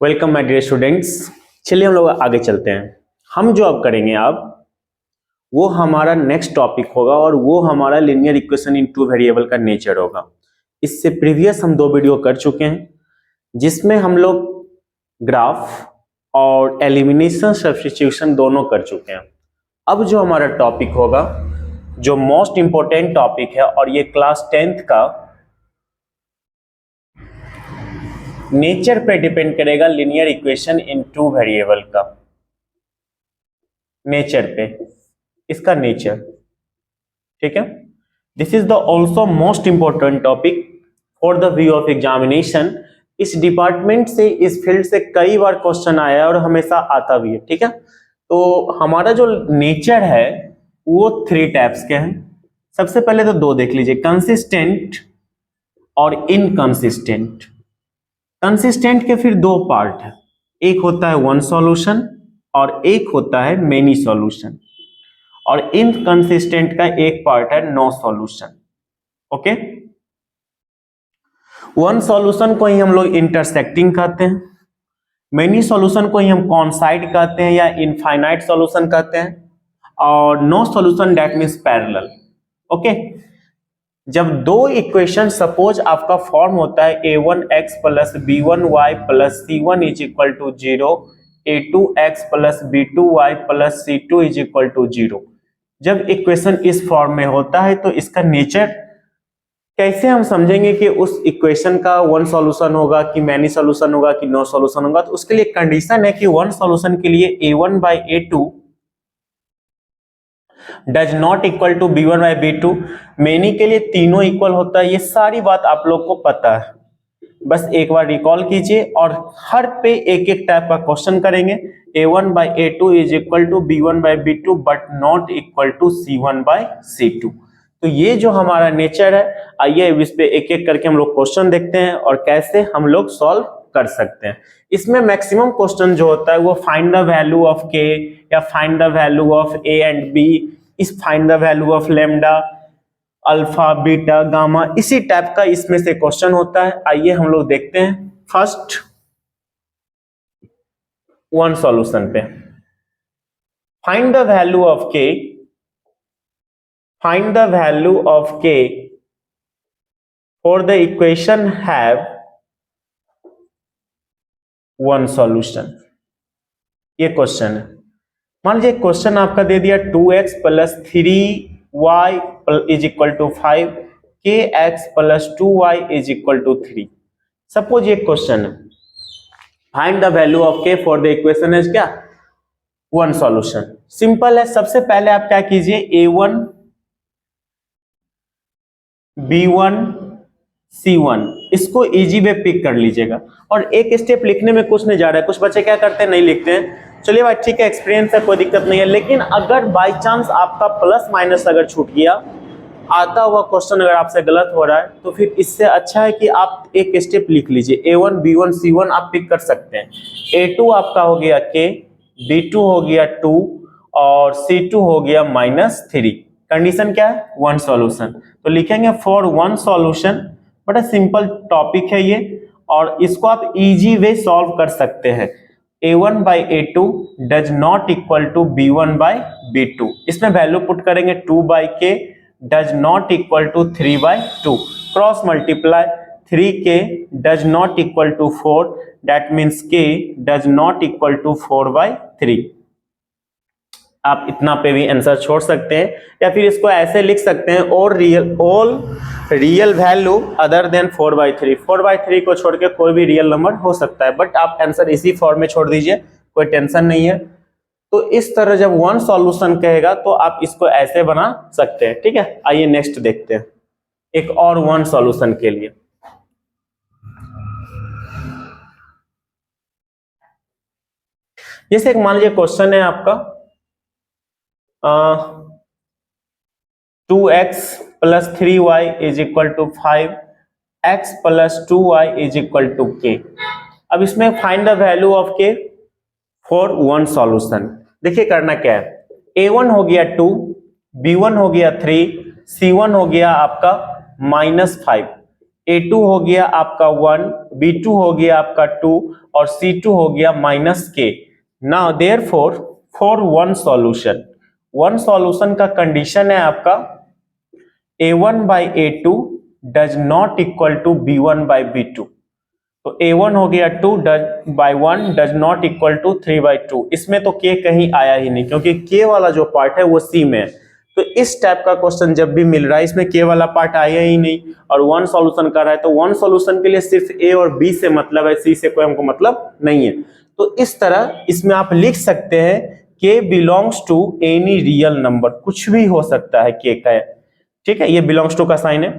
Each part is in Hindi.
Welcome my dear students. चलिए हम लोग आगे चलते हैं। हम जो अब करेंगे वो हमारा नेक्स्ट टॉपिक होगा और वो हमारा linear equation in two variable का नेचर होगा। इससे प्रीवियस हम 2 वीडियो कर चुके हैं जिसमें हम लोग ग्राफ और एलिमिनेशन सब्स्टिट्यूशन दोनों कर चुके हैं। अब जो हमारा टॉपिक होगा जो मोस्ट इंपॉर्टेंट टॉपिक है और ये क्लास 10th का नेचर पे डिपेंड करेगा। Linear equation in two variable का नेचर पे, इसका नेचर, ठीक है। This is the also most important topic for the view of examination. इस डिपार्टमेंट से, इस फील्ड से कई बार क्वेश्चन आया है और हमेशा आता भी है, ठीक है। तो हमारा जो नेचर है वो 3 टाइप्स के हैं। सबसे पहले तो 2 देख लीजिए, कंसिस्टेंट और इनकंसिस्टेंट। कंसिस्टेंट के फिर 2 पार्ट है, एक होता है 1 सॉल्यूशन और एक होता है मेनी सॉल्यूशन, और इनकंसिस्टेंट का एक पार्ट है नो सॉल्यूशन। ओके, 1 सॉल्यूशन को ही हम लोग इंटरसेक्टिंग कहते हैं, मेनी सॉल्यूशन को ही हम कॉन्साइड कहते हैं या इनफाइनाइट सॉल्यूशन कहते हैं, और no solution that means parallel. Okay, जब 2 इक्वेशन सपोज आपका फॉर्म होता है a1x plus b1y plus c1 is equal to 0, a2x plus b2y plus c2 is equal to 0। जब इक्वेशन इस फॉर्म में होता है तो इसका नेचर कैसे हम समझेंगे कि उस इक्वेशन का 1 सॉल्यूशन होगा कि मैनी सॉल्यूशन होगा कि नो सॉल्यूशन होगा। तो उसके लिए कंडीशन है कि 1 सॉल्यूशन के लिए a1 by a2 does not equal to b1 by b2, many के लिए तीनों इक्वल होता है। ये सारी बात आप लोग को पता है, बस एक बार रिकॉल कीजिए और हर पे एक एक टाइप का क्वेश्चन करेंगे। a1 by a2 is equal to b1 by b2 but not equal to c1 by c2। तो ये जो हमारा नेचर है, आइए इस पे एक एक करके हम लोग क्वेश्चन देखते हैं और कैसे हम लोग सॉल्व कर सकते हैं। इसमें मैक्सिमम क्वेश्चन जो होता है वो find the value of k या find the value of a and b, इस find the value of lambda, alpha, beta, gamma, इसी टाइप का इसमें से क्वेश्चन होता है। आइए हम लोग देखते हैं फर्स्ट 1 सॉल्यूशन पे। Find the value of k, find the value of k for the equation have 1 solution. ये क्वेश्चन है। मान लीजिए क्वेश्चन आपका दे दिया 2x plus 3y is equal to 5, kx plus 2y is equal to 3। Suppose ये क्वेश्चन है, find the value of k for the equation is क्या 1 सॉल्यूशन। सिंपल है। सबसे पहले आप क्या कीजिए, a1 b1 c1 इसको इजी वे पिक कर लीजिएगा और एक स्टेप लिखने में कुछ नहीं जा रहा है। कुछ बच्चे क्या करते हैं, नहीं लिखते हैं। चलिए भाई ठीक है, एक्सपीरियंस है, कोई दिक्कत नहीं है। लेकिन अगर बाय चांस आपका प्लस माइनस अगर छूट गया, आता हुआ क्वेश्चन अगर आपसे गलत हो रहा है, तो फिर इससे अच्छा है कि आप एक स्टेप लिख लीजिए। a1 b1 c1 आप पिक कर सकते हैं। a2 आपका हो गया k, b2 हो गया 2 और c2 हो गया -3। कंडीशन क्या है, 1 सॉल्यूशन। तो लिखेंगे फॉर 1 सॉल्यूशन। बड़ा सिंपल टॉपिक है ये और इसको आप इजी वे सॉल्व कर सकते हैं। a1 by a2 does not equal to b1 by b2, इसमें वैल्यू पुट करेंगे 2 by k does not equal to 3 by 2, cross multiply 3k does not equal to 4, that means k does not equal to 4 by 3। आप इतना पे भी आंसर छोड़ सकते हैं या फिर इसको ऐसे लिख सकते हैं, और all real value other than 4/3। 4/3 को छोड़ के कोई भी रियल नंबर हो सकता है, बट आप आंसर इसी फॉर्म में छोड़ दीजिए, कोई टेंशन नहीं है। तो इस तरह जब 1 सॉल्यूशन कहेगा तो आप इसको ऐसे बना सकते हैं, ठीक है। आइए नेक्स्ट देखते हैं एक और 1 सॉल्यूशन के लिए। जैसे एक मान लीजिए क्वेश्चन है आपका 2x plus 3y is equal to 5, x plus 2y is equal to k। अब इसमें find the value of k for 1 solution. देखिए करना क्या है, a1 हो गया 2, b1 हो गया 3, c1 हो गया आपका -5, A2 हो गया आपका 1, B2 हो गया आपका 2 और C2 हो गया -k। Now therefore for one solution का कंडीशन है आपका A1 by A2 does not equal to B1 by B2। तो A1 हो गया 2 by 1 does not equal to 3 by 2। इसमें तो k कहीं आया ही नहीं क्योंकि k वाला जो पार्ट है वो C में है। तो इस टाइप का क्वेश्चन जब भी मिल रहा है इसमें k वाला पार्ट आया ही नहीं और वन सॉल्यूशन कर रहा है, तो वन सॉल्यूशन के लिए सिर्फ A और B से मतलब है, C से कोई हमको मतलब नहीं है। तो इस तरह इसमें आप लिख सकते हैं k belongs to any real number, कुछ भी हो सकता है k का, ठीक है, ये बिलोंग्स टू का साइन है,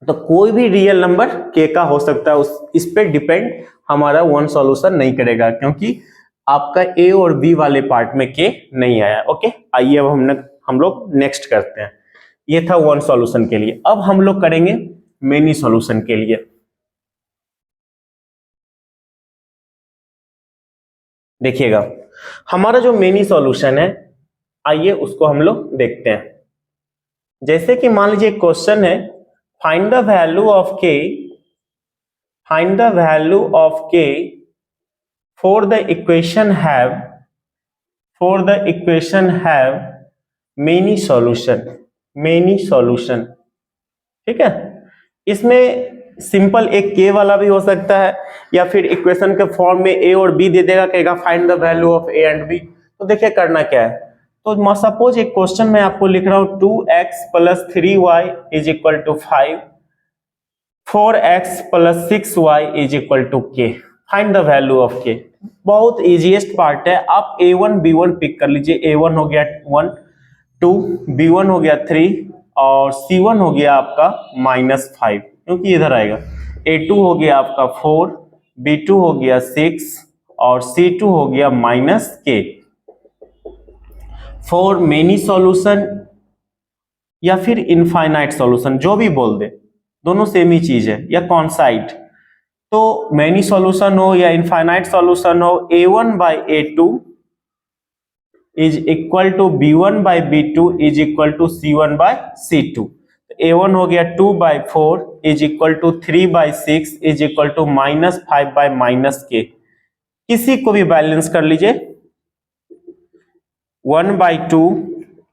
तो कोई भी रियल नंबर k का हो सकता है, इस पे डिपेंड हमारा वन सॉल्यूशन नहीं करेगा क्योंकि आपका a और b वाले पार्ट में k नहीं आया। ओके, आइए अब हम लोग नेक्स्ट करते हैं। ये था वन सॉल्यूशन के लिए। अब हम लोग करेंगे मेनी सॉल्यूशन के लिए। देखिएगा हमारा जो मेनी सॉल्यूशन है, आइए उसको हम लोग देखते हैं। जैसे कि मान लीजिए क्वेश्चन है find the value of k for the equation have many solution। ठीक है, इसमें सिंपल एक k वाला भी हो सकता है या फिर इक्वेशन के फॉर्म में a और b दे देगा, कहेगा find the value of a and b। तो देखिए करना क्या है, तो सपोज एक क्वेश्चन में आपको लिख रहा हूं 2x + 3y = 5, 4x + 6y = k। Find the value of k। बहुत इजीएस्ट पार्ट है, आप a1 b1 पिक कर लीजिए। a1 हो गया 1 2, b1 हो गया 3 और c1 हो गया आपका -5 क्योंकि इधर आएगा। a2 हो गया आपका 4, b2 हो गया 6 और c2 हो गया -k। फॉर मेनी सॉल्यूशन या फिर इनफाइनाइट सॉल्यूशन, जो भी बोल दे, दोनों सेम ही चीज है, या कॉन्साइट। तो मेनी सॉल्यूशन हो या इनफाइनाइट सॉल्यूशन हो, a1 by a2 is equal to b1 by b2 is equal to c1 by c2। a1 हो गया 2 by 4 is equal to 3 by 6 is equal to -5 by -k। किसी को भी बैलेंस कर लीजिए, 1 by 2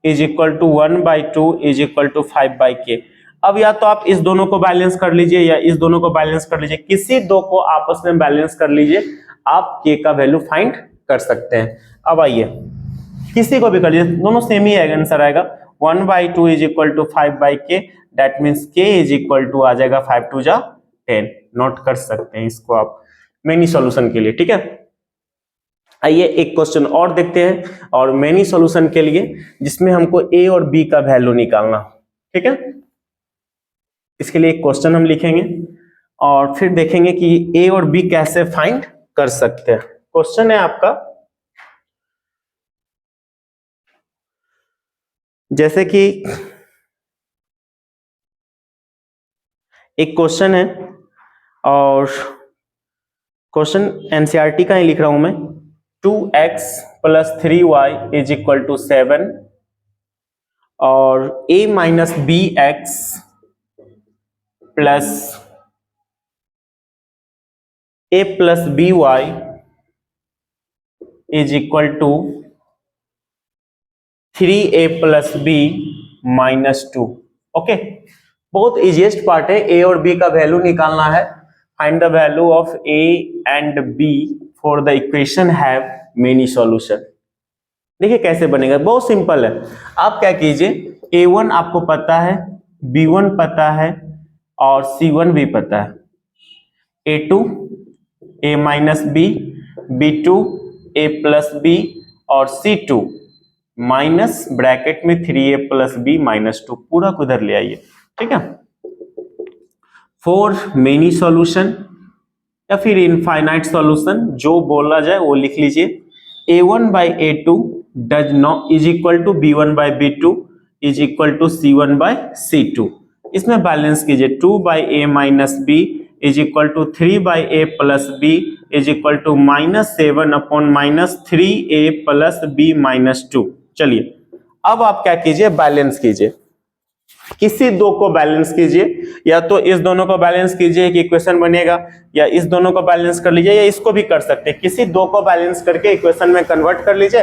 is equal to 1 by 2 is equal to 5 by k। अब या तो आप इस दोनों को बैलेंस कर लीजिए या इस दोनों को बैलेंस कर लीजिए, किसी दो को आपस में बैलेंस कर लीजिए, आप k का वैल्यू फाइंड कर सकते हैं। अब आइए किसी को भी कर लीजिए, दोनों सेम ही आंसर आएगा। 1 by 2 is equal to 5 by k, that means k is equal to आ जाएगा 5 2 जा 10। नोट कर सकते हैं इसको आप मेनी सॉल्यूशन के लिए, ठीक है। आइए एक क्वेश्चन और देखते हैं और मेनी सॉल्यूशन के लिए, जिसमें हमको a और b का वैल्यू निकालना, ठीक है। इसके लिए एक क्वेश्चन हम लिखेंगे और फिर देखेंगे कि a और b कैसे फाइंड कर सकते हैं। क्वेश्चन है आपका, जैसे कि एक क्वेश्चन है और क्वेश्चन एनसीईआरटी का ही लिख रहा हूं मैं। 2x + 3y = 7 और a - bx plus a + by = 3a + b - 2। Okay, बहुत इजीएस्ट पार्ट है, a और b का वैल्यू निकालना है। Find the value of a and b for the equation have many solution. देखिए कैसे बनेगा, बहुत सिंपल है। आप क्या कीजिए, a1 आपको पता है, b1 पता है और c1 भी पता है। a2 a - b, b2 a + b और c2 माइनस ब्रैकेट में 3a + b - 2, पूरा को इधर ले आइए, ठीक है। फॉर मेनी सॉल्यूशन या फिर इनफाइनाइट सॉल्यूशन, जो बोला जाए वो लिख लीजिए। a1 by a2 does not is equal to b1 by b2 is equal to c1 by c2। इसमें बैलेंस कीजिए, 2 by a - b is equal to 3 by a + b is equal to -7 upon -3a + b - 2। चलिए अब आप क्या कीजिए, बैलेंस कीजिए। किसी दो को बैलेंस कीजिए, या तो इस दोनों को बैलेंस कीजिए एक इक्वेशन बनेगा, या इस दोनों को बैलेंस कर लीजिए, या इसको भी कर सकते हैं। किसी दो को बैलेंस करके इक्वेशन में कन्वर्ट कर लीजिए।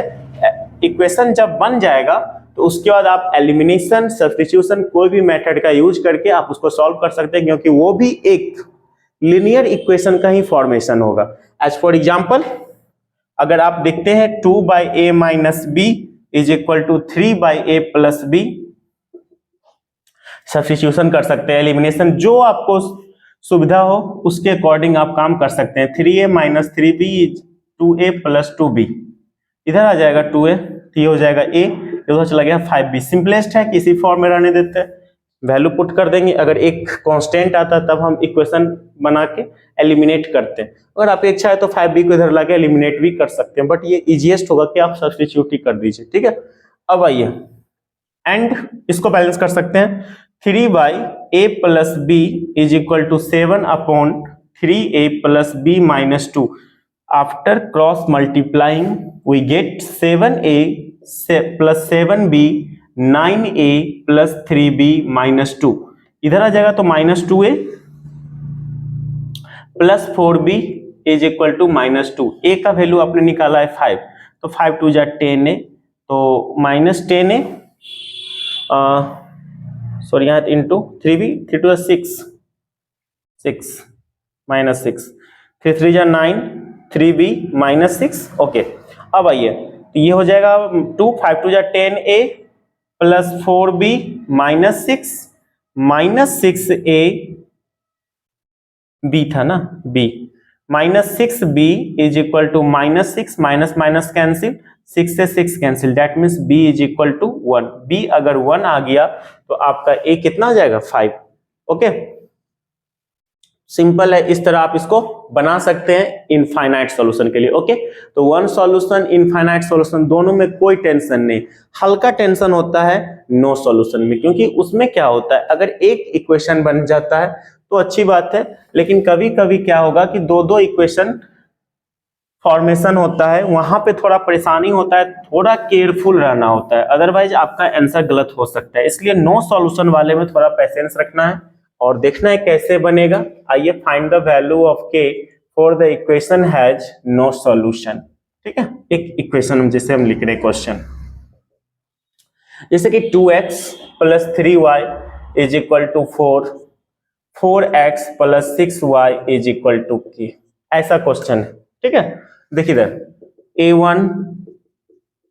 इक्वेशन जब बन जाएगा तो उसके बाद आप एलिमिनेशन, सब्स्टिट्यूशन, कोई भी मेथड का यूज करके आप उसको सॉल्व कर सकते हैं, क्योंकि वो भी एक लीनियर इक्वेशन का ही फॉर्मेशन होगा। एज फॉर एग्जाम्पल, अगर आप देखते हैं 2/a minus b is equal to 3/a plus b, substitution कर सकते हैं, एलिमिनेशन, जो आपको सुविधा हो उसके अकॉर्डिंग आप काम कर सकते हैं। 3a minus 3b is 2a plus 2b, इधर आ जाएगा 2a, ये हो जाएगा a, इधर चला गया 5b। सिंपलेस्ट है, किसी फॉर्म में रहने देते हैं, वैल्यू पुट कर देंगे। अगर एक कांस्टेंट आता तब हम इक्वेशन बना के एलिमिनेट करते हैं। अगर आप इच्छा है तो 5b को इधर लाके एलिमिनेट भी कर सकते हैं, बट ये इजीएस्ट होगा कि आप सब्स्टिट्यूट ही कर दीजिए, ठीक है। अब आइए एंड इसको बैलेंस कर सकते हैं। 3/a plus b is equal to 7/3a प्लस b minus 2। After cross multiplying we get 7a plus 7b 9a plus 3b minus 2। इधर आ जाएगा तो minus 2a plus 4b is equal to minus 2। a का वैल्यू आपने निकाला है 5, तो 5 2 जा 10a, तो माइनस 10a, सॉरी यहाँ इंटू 3b, 3 2 6 माइनस 6, 3 3 जा 9, 3b माइनस 6। ओके, अब आइए, तो ये हो जाएगा 2, 5 2 जा 10a plus 4b minus 6 minus 6a, b था ना, b minus 6b is equal to minus 6, minus minus cancel, 6 से 6 cancel, that means b is equal to 1। b अगर 1 आ गया तो आपका a कितना आ जाएगा, 5। ओके, सिंपल है, इस तरह आप इसको बना सकते हैं इनफाइनाइट सॉल्यूशन के लिए। ओके, तो वन सॉल्यूशन, इनफाइनाइट सॉल्यूशन, दोनों में कोई टेंशन नहीं। हल्का टेंशन होता है नो सॉल्यूशन में, क्योंकि उसमें क्या होता है, अगर एक इक्वेशन बन जाता है तो अच्छी बात है, लेकिन कभी कभी क्या होगा कि दो दो इक्वेशन फॉर्मेशन होता है, वहां पे थोड़ा परेशानी होता है, थोड़ा केयरफुल रहना होता है, अदरवाइज आपका आंसर गलत हो सकता है। इसलिए नो सॉल्यूशन वाले में थोड़ा पेशेंस रखना है और देखना है कैसे बनेगा। आइए, find the value of k for the equation has no solution. ठीक है, एक इक्वेशन जैसे हम लिख रहे हैं क्वेश्चन, जैसे कि 2x plus 3y is equal to 4, 4x plus 6y is equal to k, ऐसा क्वेश्चन है। ठीक है, देखिए इधर a1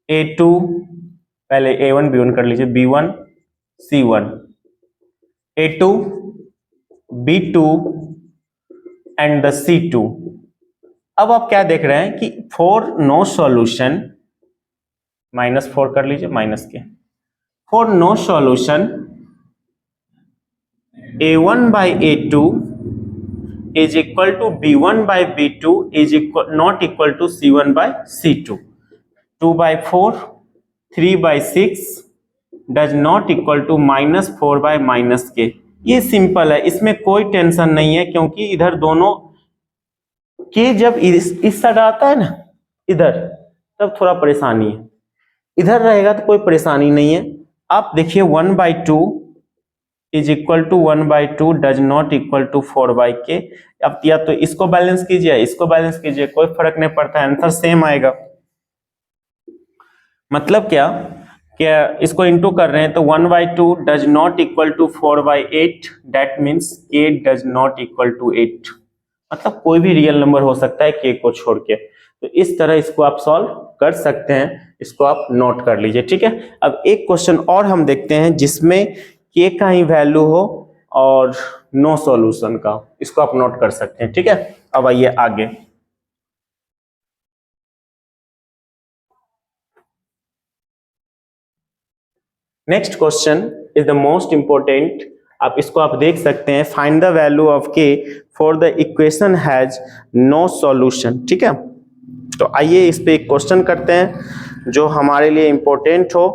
a2, पहले a1 b1 कर लीजिए, b1 c1, a2 b2 and the c2। अब आप क्या देख रहे हैं कि फॉर नो सॉल्यूशन, -4 कर लीजिए, minus k, for no solution a1 by a2 is equal to b1 by b2 is equal not equal to c1 by c2, 2 by 4, 3 by 6 does not equal to -4 by -k। ये सिंपल है, इसमें कोई टेंशन नहीं है, क्योंकि इधर दोनों के जब इस साइड आता है ना इधर, तब थोड़ा परेशानी है, इधर रहेगा तो कोई परेशानी नहीं है। आप देखिए 1/2 is equal to 1/2 does not equal to 4/k। अब या तो इसको बैलेंस कीजिए, इसको बैलेंस कीजिए, कोई फर्क नहीं पड़ता, आंसर सेम आएगा। मतलब क्या, इसको इंटू कर रहे हैं तो 1/2 does not equal to 4/8, that means k does not equal to 8। मतलब कोई भी रियल नंबर हो सकता है k को छोड़ के। तो इस तरह इसको आप सॉल्व कर सकते हैं, इसको आप नोट कर लीजिए। ठीक है, अब एक क्वेश्चन और हम देखते हैं जिसमें k का ही वैल्यू हो और नो सॉल्यूशन का, इसको आप नोट कर सकते हैं। ठीक है, अब आइए आगे। Next question is the most important, आप इसको आप देख सकते हैं, find the value of k for the equation has no solution. ठीक है, तो आइए इस पे एक क्वेश्चन करते हैं जो हमारे लिए इंपॉर्टेंट हो।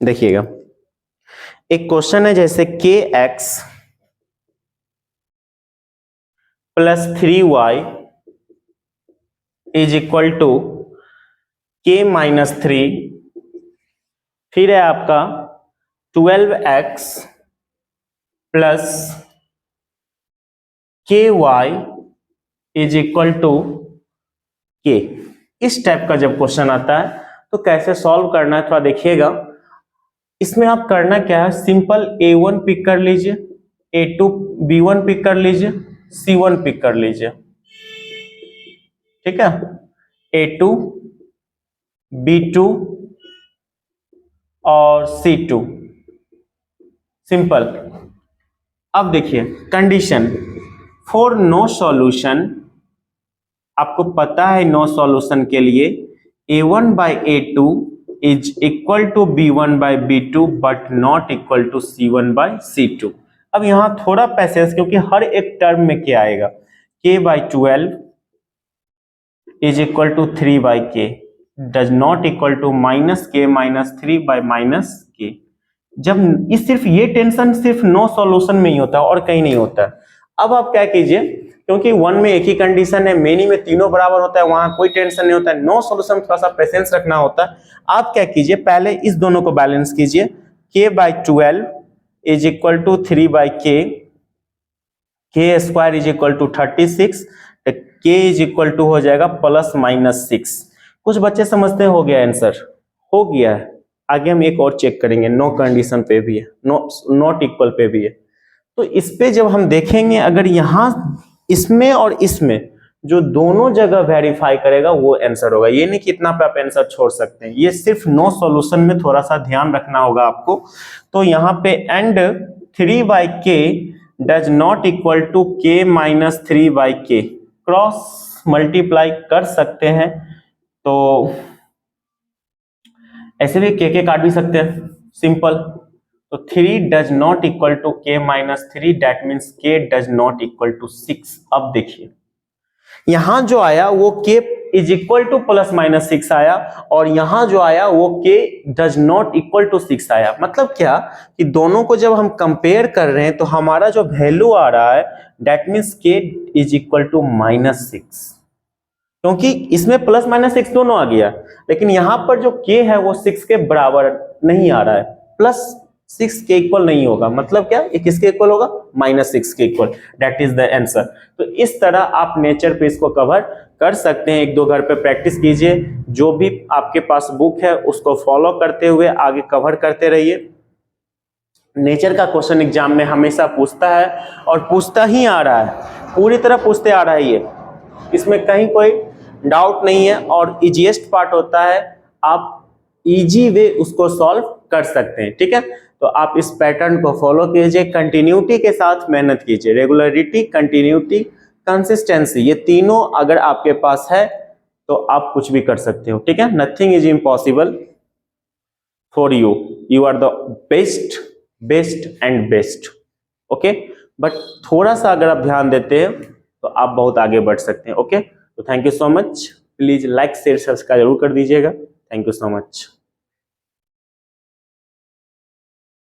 देखिएगा, एक क्वेश्चन है जैसे kx plus 3y is equal to k minus 3, फिर है आपका 12x plus ky is equal to k। इस टाइप का जब क्वेश्चन आता है तो कैसे सॉल्व करना है थोड़ा देखिएगा। इसमें आप करना क्या है, सिंपल a1 पिक कर लीजिए, a2 b1 पिक कर लीजिए, c1 पिक कर लीजिए, ठीक है, a2 b2 और c2, सिंपल। अब देखिए कंडीशन फॉर नो सॉल्यूशन, आपको पता है नो सॉल्यूशन के लिए a1 by a2 is equal to b1 by b2 but not equal to c1 by c2। अब यहां थोड़ा पैसेंस, क्योंकि हर एक टर्म में क्या आएगा, k by 12 is equal to 3 by k does not equal to minus k minus 3 by minus k। जब इस सिर्फ ये टेंशन सिर्फ नो सॉल्यूशन में ही होता है और कहीं नहीं होता है। अब आप क्या कीजिए, क्योंकि वन में एक ही कंडीशन है, मेनी में तीनों बराबर होता है, वहां कोई टेंशन नहीं होता है, नो सॉल्यूशन थोड़ा सा पेशेंस रखना होता है। आप क्या कीजिए, पहले इस दोनों को बैलेंस कीजिए, k by 12 is equal to 3 by k square is equal to 36, k is equal to हो जाएगा प्लस माइनस 6। कुछ बच्चे समझते हैं हो गया आंसर, हो गया है। आगे हम एक और चेक करेंगे, नो कंडीशन पे भी है, नॉट इक्वल पे भी है। तो इस पे जब हम देखेंगे, अगर यहां इसमें और इसमें जो दोनों जगह वेरीफाई करेगा वो आंसर होगा। ये नहीं कि इतना पे आप आंसर छोड़ सकते हैं, ये सिर्फ नो सॉल्यूशन में थोड़ा सा ध्यान रखना होगा आपको। तो यहाँ पे and 3 by k does not equal to k minus 3 by k, cross multiply कर सकते हैं, तो ऐसे भी k काट भी सकते हैं, सिंपल। तो 3 does not equal to k minus 3, that means k does not equal to 6। अब देखिए यहां जो आया वो k is equal to plus minus 6 आया, और यहां जो आया वो k does not equal to 6 आया। मतलब क्या कि दोनों को जब हम कंपेयर कर रहे हैं तो हमारा जो वैल्यू आ रहा है that means k is equal to minus 6, क्योंकि इसमें प्लस माइनस 6 दोनों आ गया, लेकिन यहां पर जो k है वो 6 के बराबर नहीं आ रहा है, प्लस 6 के इक्वल नहीं होगा। मतलब क्या, ये किसके इक्वल होगा, माइनस 6 के equal, that is the answer. तो इस तरह आप नेचर पे इसको कवर कर सकते हैं। एक दो घर पे प्रैक्टिस कीजिए, जो भी आपके पास बुक है उसको फॉलो करते हुए आगे कवर करते रहिए। नेचर का क्वेश्चन एग्जाम में हमेशा पूछता है और पूछता ही आ रहा है, पूरी तरह पूछते आ रहा है, ये इसमें कहीं कोई डाउट नहीं है। और इजीएस्ट पार्ट होता है, आप इजी वे उसको सॉल्व कर सकते हैं, ठीक है। तो आप इस पैटर्न को फॉलो कीजिए, कंटिन्यूटी के साथ मेहनत कीजिए, रेगुलरिटी, कंटिन्यूटी, कंसिस्टेंसी, ये तीनों अगर आपके पास है तो आप कुछ भी कर सकते हो, ठीक है। Nothing is impossible for you, you are the best and best, okay. But थोड़ा सा अगर आप ध्यान देते हैं तो आप बहुत आगे बढ़ सकते हैं, ओके। तो thank you so much, please like share subscribe जरूर कर दीजिएगा, थैंक यू सो मच।